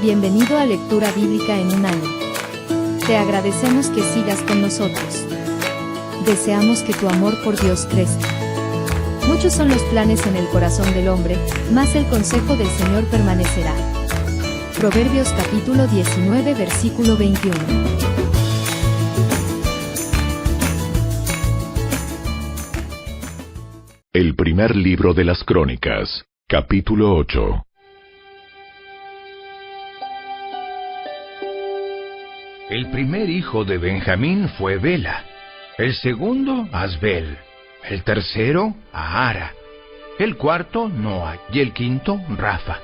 Bienvenido a Lectura Bíblica en un año. Te agradecemos que sigas con nosotros. Deseamos que tu amor por Dios crezca. Muchos son los planes en el corazón del hombre, mas el consejo del Señor permanecerá. Proverbios capítulo 19 versículo 21. El primer libro de las Crónicas, capítulo 8. El primer hijo de Benjamín fue Bela, el segundo Asbel, el tercero Ahara, el cuarto Noa y el quinto Rafa.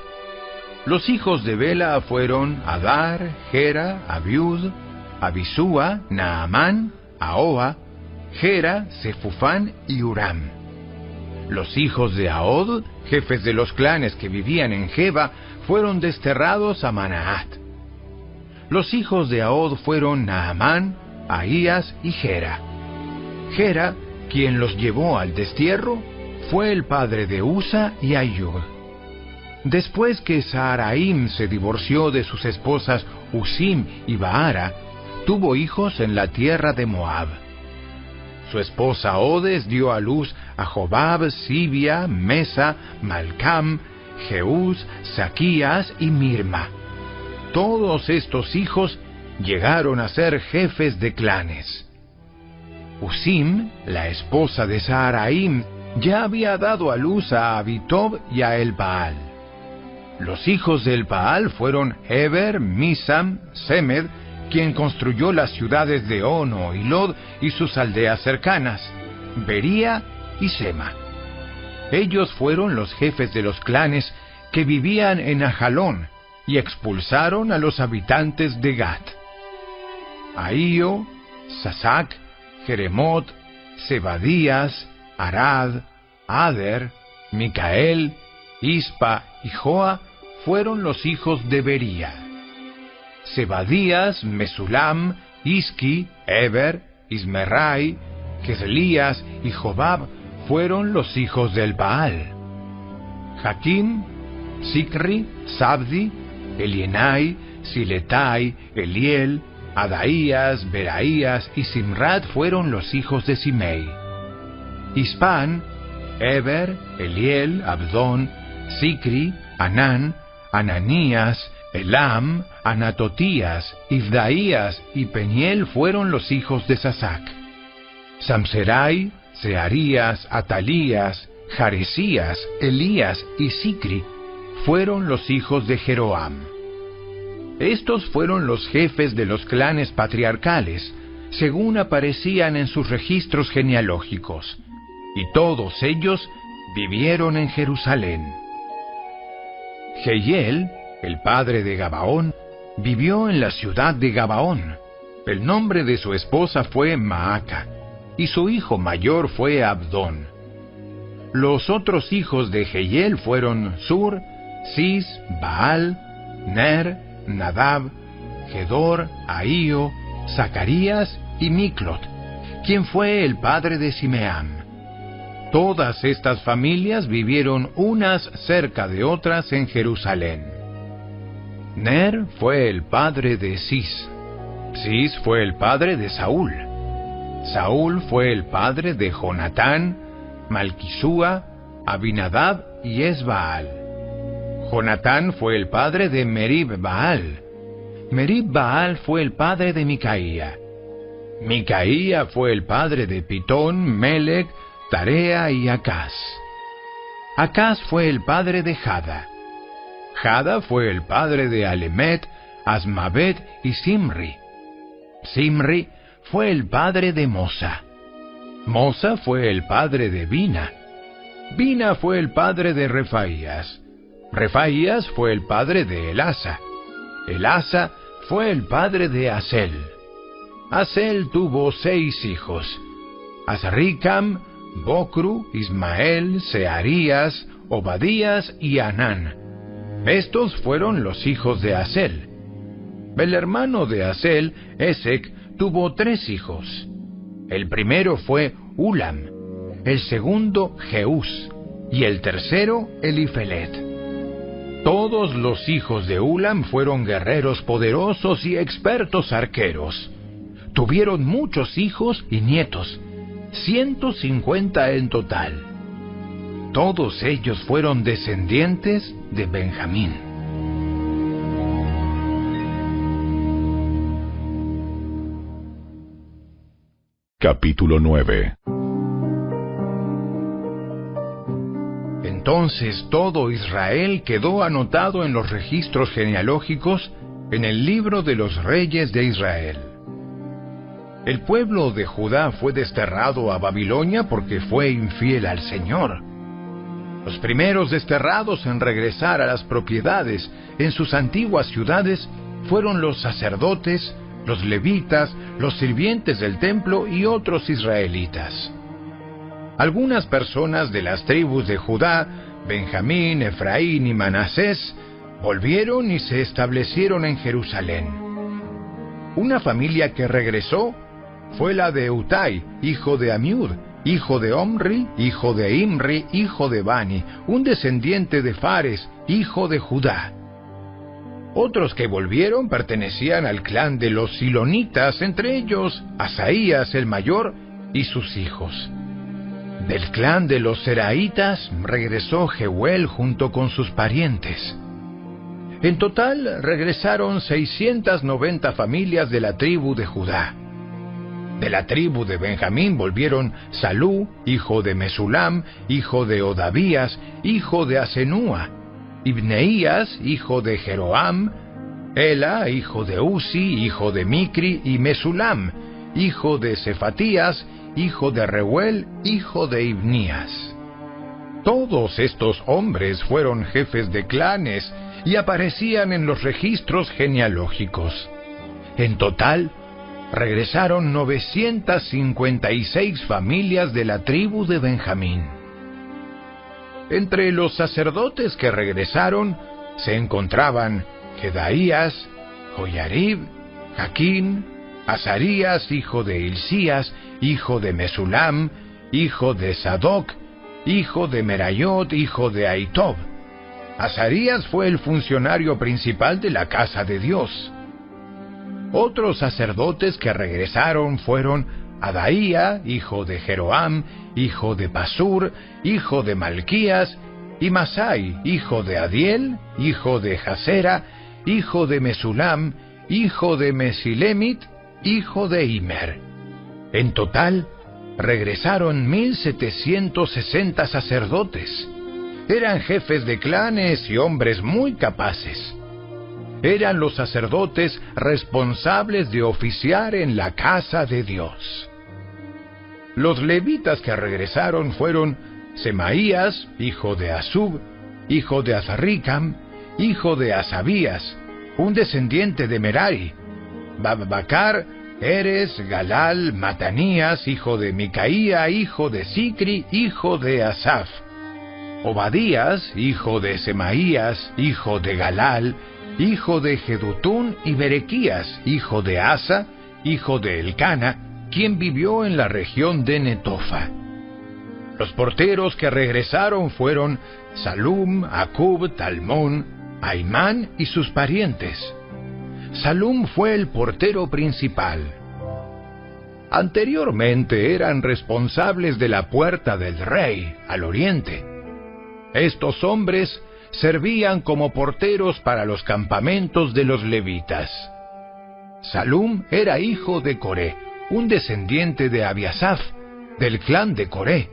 Los hijos de Bela fueron Adar, Gera, Abiud, Abisúa, Naamán, Ahoa, Gera, Sefufán y Uram. Los hijos de Ahod, jefes de los clanes que vivían en Geba, fueron desterrados a Manaat. Los hijos de Ahod fueron Naamán, Ahías y Gera. Gera, quien los llevó al destierro, fue el padre de Usa y Ayud. Después que Saharaim se divorció de sus esposas Usim y Baara, tuvo hijos en la tierra de Moab. Su esposa Odes dio a luz a Jobab, Sibia, Mesa, Malcam, Jeús, Saquías y Mirma. Todos estos hijos llegaron a ser jefes de clanes. Usim, la esposa de Saharaim, ya había dado a luz a Abitob y a Elbaal. Los hijos de Elbaal fueron Heber, Misam, Semed, quien construyó las ciudades de Ono y Lod y sus aldeas cercanas, Bería y Sema. Ellos fueron los jefes de los clanes que vivían en Ajalón y expulsaron a los habitantes de Gat. Ahío, Sasac, Jeremot, Zebadías, Arad, Ader, Micael, Ispa y Joa fueron los hijos de Bería. Zebadías, Mesulam, Isqui, Eber, Ismerai, Geselías y Jobab fueron los hijos del Baal. Jaquim, Sicri, Sabdi, Elienai, Siletai, Eliel, Adaías, Beraías y Simrat fueron los hijos de Simei. Ispan, Eber, Eliel, Abdón, Sicri, Anán, Ananías, Elam, Anatotías, Ifdaías y Peniel fueron los hijos de Sasac. Samserai, Searías, Atalías, Jaresías, Elías y Sicri fueron los hijos de Jeroam. Estos fueron los jefes de los clanes patriarcales, según aparecían en sus registros genealógicos, y todos ellos vivieron en Jerusalén. Jehiel, el padre de Gabaón, vivió en la ciudad de Gabaón. El nombre de su esposa fue Maaca, y su hijo mayor fue Abdón. Los otros hijos de Jehiel fueron Sur, Cis, Baal, Ner, Nadab, Gedor, Ahío, Zacarías y Miclot, quien fue el padre de Simeam. Todas estas familias vivieron unas cerca de otras en Jerusalén. Ner fue el padre de Cis. Cis fue el padre de Saúl. Saúl fue el padre de Jonatán, Malquisúa, Abinadab y Esbaal. Jonatán fue el padre de Merib Baal. Merib Baal fue el padre de Micaía. Micaía fue el padre de Pitón, Melec, Tarea y Acaz. Acaz fue el padre de Jada. Jada fue el padre de Alemet, Asmavet y Simri. Simri fue el padre de Mosa. Mosa fue el padre de Bina. Bina fue el padre de Refaías. Refaías fue el padre de Elasa. Elasa fue el padre de Asel. Asel tuvo 6 hijos: Azricam, Bocru, Ismael, Searías, Obadías y Anán. Estos fueron los hijos de Asel. El hermano de Asel, Esec, tuvo 3 hijos. El primero fue Ulam, el segundo Jeús y el tercero Elifelet. Todos los hijos de Ulam fueron guerreros poderosos y expertos arqueros. Tuvieron muchos hijos y nietos, 150 en total. Todos ellos fueron descendientes de Benjamín. Capítulo 9. Entonces todo Israel quedó anotado en los registros genealógicos en el libro de los reyes de Israel. El pueblo de Judá fue desterrado a Babilonia porque fue infiel al Señor. Los primeros desterrados en regresar a las propiedades en sus antiguas ciudades fueron los sacerdotes, los levitas, los sirvientes del templo y otros israelitas. Algunas personas de las tribus de Judá, Benjamín, Efraín y Manasés, volvieron y se establecieron en Jerusalén. Una familia que regresó fue la de Utai, hijo de Amiud, hijo de Omri, hijo de Imri, hijo de Bani, un descendiente de Fares, hijo de Judá. Otros que volvieron pertenecían al clan de los silonitas, entre ellos Asaías el mayor y sus hijos. Del clan de los seraitas regresó Jeuel junto con sus parientes. En total regresaron 690 familias de la tribu de Judá. De la tribu de Benjamín volvieron Salú, hijo de Mesulam, hijo de Odavías, hijo de Asenúa, Ibneías, hijo de Jeroam, Ela, hijo de Uzi, hijo de Micri, y Mesulam, hijo de Cefatías, hijo de Reuel, hijo de Ibnías. Todos estos hombres fueron jefes de clanes y aparecían en los registros genealógicos. En total, regresaron 956 familias de la tribu de Benjamín. Entre los sacerdotes que regresaron se encontraban Jedaías, Joyarib, Jaquín, Azarías, hijo de Hilcías, hijo de Mesulam, hijo de Sadoc, hijo de Merayot, hijo de Ahitob. Azarías fue el funcionario principal de la casa de Dios. Otros sacerdotes que regresaron fueron Adaía, hijo de Jeroam, hijo de Pasur, hijo de Malquías, y Masai, hijo de Adiel, hijo de Jasera, hijo de Mesulam, hijo de Mesilemit, hijo de Imer. En total, regresaron 1760 sacerdotes. Eran jefes de clanes y hombres muy capaces. Eran los sacerdotes responsables de oficiar en la casa de Dios. Los levitas que regresaron fueron Semaías, hijo de Asub, hijo de Azaricam, hijo de Asabías, un descendiente de Merari, Babbacar, Eres, Galal, Matanías, hijo de Micaía, hijo de Sicri, hijo de Asaf, Obadías, hijo de Semaías, hijo de Galal, hijo de Jedutún, y Berequías, hijo de Asa, hijo de Elcana, quien vivió en la región de Netofa. Los porteros que regresaron fueron Salum, Acub, Talmón, Aimán y sus parientes. Salum fue el portero principal. Anteriormente eran responsables de la puerta del rey, al oriente. Estos hombres servían como porteros para los campamentos de los levitas. Salum era hijo de Coré, un descendiente de Abiasaf, del clan de Coré.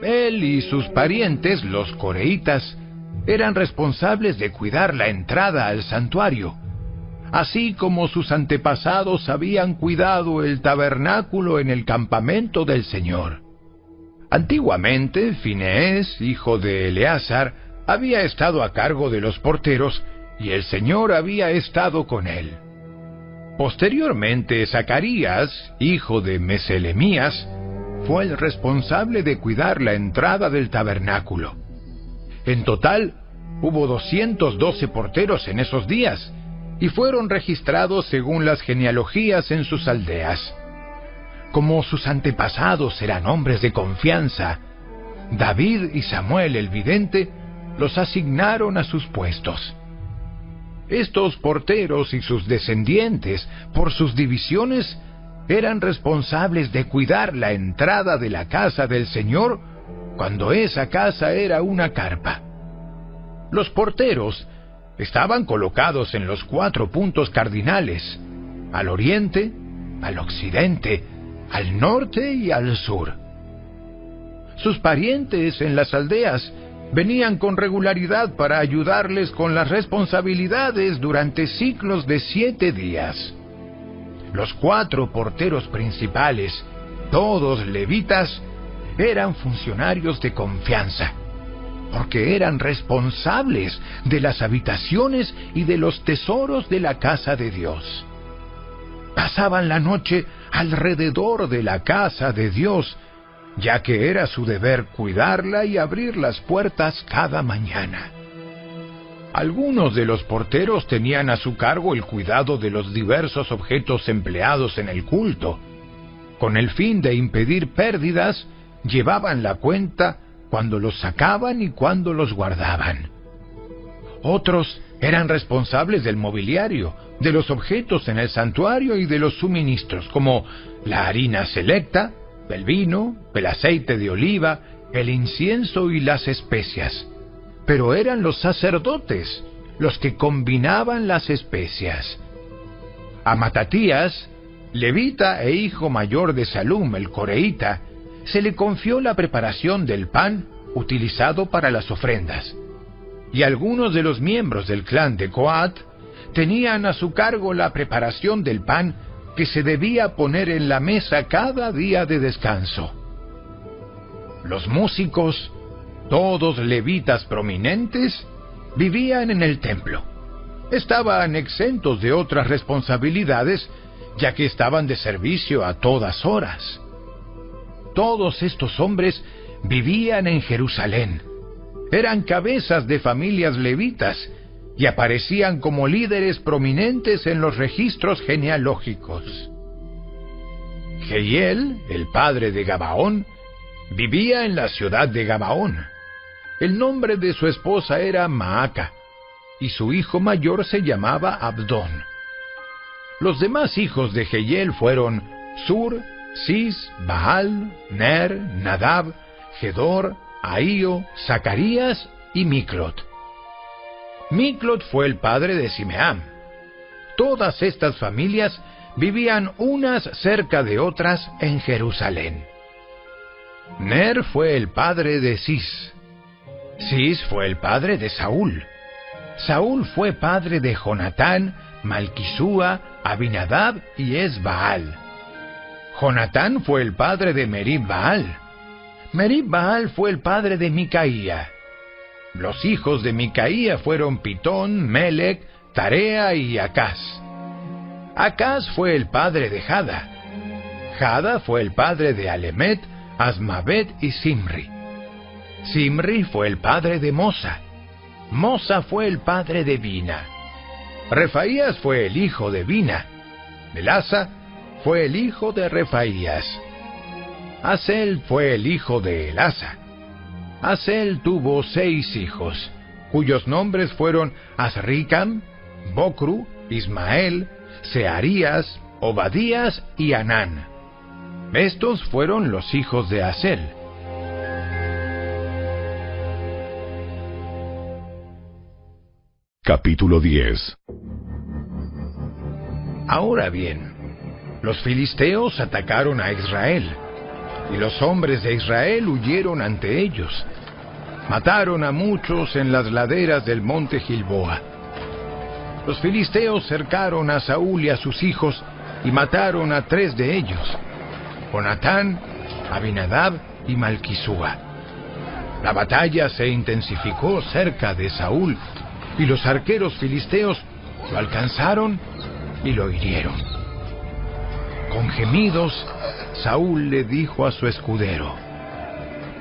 Él y sus parientes, los coreitas, eran responsables de cuidar la entrada al santuario, así como sus antepasados habían cuidado el tabernáculo en el campamento del Señor. Antiguamente, Fineés, hijo de Eleazar, había estado a cargo de los porteros y el Señor había estado con él. Posteriormente, Zacarías, hijo de Meselemías, fue el responsable de cuidar la entrada del tabernáculo. En total, hubo 212 porteros en esos días, y fueron registrados según las genealogías en sus aldeas. Como sus antepasados eran hombres de confianza, David y Samuel el vidente los asignaron a sus puestos. Estos porteros y sus descendientes, por sus divisiones, eran responsables de cuidar la entrada de la casa del Señor cuando esa casa era una carpa. Los porteros estaban colocados en los 4 puntos cardinales, al oriente, al occidente, al norte y al sur. Sus parientes en las aldeas venían con regularidad para ayudarles con las responsabilidades durante ciclos de 7 días. Los 4 porteros principales, todos levitas, eran funcionarios de confianza, porque eran responsables de las habitaciones y de los tesoros de la casa de Dios. Pasaban la noche alrededor de la casa de Dios, ya que era su deber cuidarla y abrir las puertas cada mañana. Algunos de los porteros tenían a su cargo el cuidado de los diversos objetos empleados en el culto. Con el fin de impedir pérdidas, llevaban la cuenta cuando los sacaban y cuando los guardaban. Otros eran responsables del mobiliario, de los objetos en el santuario y de los suministros, como la harina selecta, el vino, el aceite de oliva, el incienso y las especias. Pero eran los sacerdotes los que combinaban las especias. A Matatías, levita e hijo mayor de Salum el coreíta, se le confió la preparación del pan utilizado para las ofrendas. Y algunos de los miembros del clan de Coat tenían a su cargo la preparación del pan que se debía poner en la mesa cada día de descanso. Los músicos, todos levitas prominentes, vivían en el templo. Estaban exentos de otras responsabilidades, ya que estaban de servicio a todas horas. Todos estos hombres vivían en Jerusalén. Eran cabezas de familias levitas y aparecían como líderes prominentes en los registros genealógicos. Jehiel, el padre de Gabaón, vivía en la ciudad de Gabaón. El nombre de su esposa era Maaca, y su hijo mayor se llamaba Abdón. Los demás hijos de Jehiel fueron Sur, Cis, Baal, Ner, Nadab, Gedor, Ahío, Zacarías y Miclot. Miclot fue el padre de Simeam. Todas estas familias vivían unas cerca de otras en Jerusalén. Ner fue el padre de Cis. Cis fue el padre de Saúl. Saúl fue padre de Jonatán, Malquisúa, Abinadab y Esbaal. Jonatán fue el padre de Merib-Baal. Merib-Baal fue el padre de Micaía. Los hijos de Micaía fueron Pitón, Melec, Tarea y Acaz. Acaz fue el padre de Jada. Jada fue el padre de Alemet, Asmavet y Simri. Simri fue el padre de Mosa. Mosa fue el padre de Bina. Refaías fue el hijo de Bina. Elasa fue el hijo de Refaías. Asel fue el hijo de Elasa. Asel tuvo 6 hijos, cuyos nombres fueron Azricam, Bocru, Ismael, Searías, Obadías y Anán. Estos fueron los hijos de Asel. Capítulo 10. Ahora bien, los filisteos atacaron a Israel, y los hombres de Israel huyeron ante ellos. Mataron a muchos en las laderas del monte Gilboa. Los filisteos cercaron a Saúl y a sus hijos y mataron a 3 de ellos: Jonatán, Abinadab y Malquisúa. La batalla se intensificó cerca de Saúl, y los arqueros filisteos lo alcanzaron y lo hirieron. Con gemidos, Saúl le dijo a su escudero: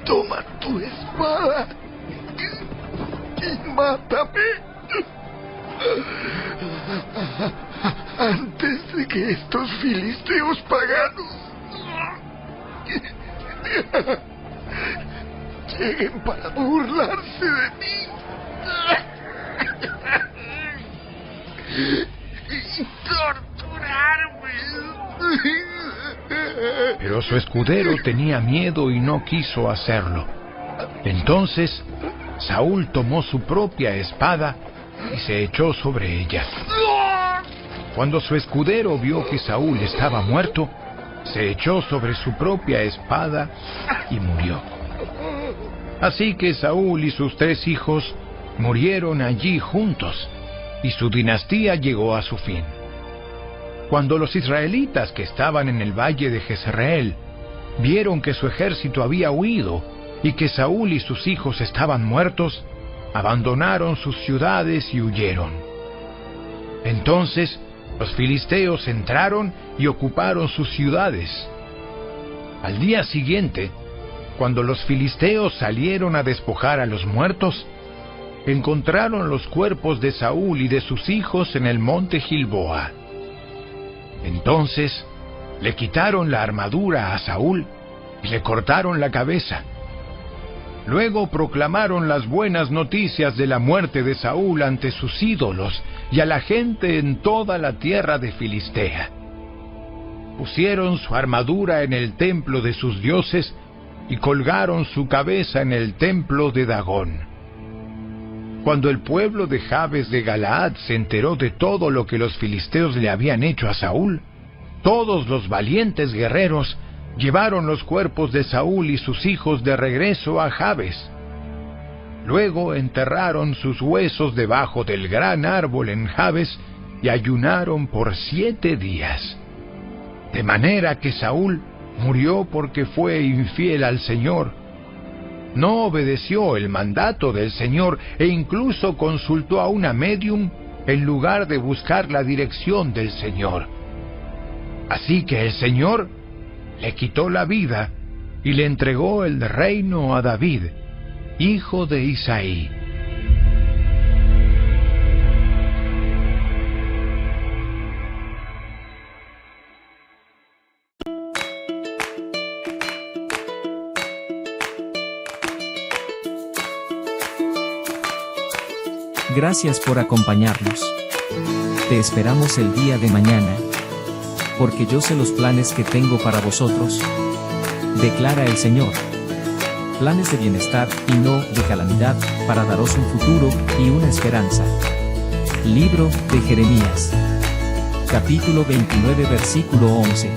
«Toma tu espada y mátame antes de que estos filisteos paganos lleguen para burlarse de mí». Pero su escudero tenía miedo y no quiso hacerlo. Entonces Saúl tomó su propia espada y se echó sobre ella. Cuando su escudero vio que Saúl estaba muerto, se echó sobre su propia espada y murió. Así que Saúl y sus 3 hijos murieron allí juntos, y su dinastía llegó a su fin. Cuando los israelitas que estaban en el valle de Jezreel vieron que su ejército había huido y que Saúl y sus hijos estaban muertos, abandonaron sus ciudades y huyeron. Entonces los filisteos entraron y ocuparon sus ciudades. Al día siguiente, cuando los filisteos salieron a despojar a los muertos, encontraron los cuerpos de Saúl y de sus hijos en el monte Gilboa. Entonces le quitaron la armadura a Saúl y le cortaron la cabeza. Luego proclamaron las buenas noticias de la muerte de Saúl ante sus ídolos y a la gente en toda la tierra de Filistea. Pusieron su armadura en el templo de sus dioses y colgaron su cabeza en el templo de Dagón. Cuando el pueblo de Jabes de Galaad se enteró de todo lo que los filisteos le habían hecho a Saúl, todos los valientes guerreros llevaron los cuerpos de Saúl y sus hijos de regreso a Jabes. Luego enterraron sus huesos debajo del gran árbol en Jabes y ayunaron por 7 días. De manera que Saúl murió porque fue infiel al Señor. No obedeció el mandato del Señor e incluso consultó a una médium en lugar de buscar la dirección del Señor. Así que el Señor le quitó la vida y le entregó el reino a David, hijo de Isaí. Gracias por acompañarnos. Te esperamos el día de mañana. Porque yo sé los planes que tengo para vosotros, declara el Señor. Planes de bienestar y no de calamidad, para daros un futuro y una esperanza. Libro de Jeremías. Capítulo 29, versículo 11.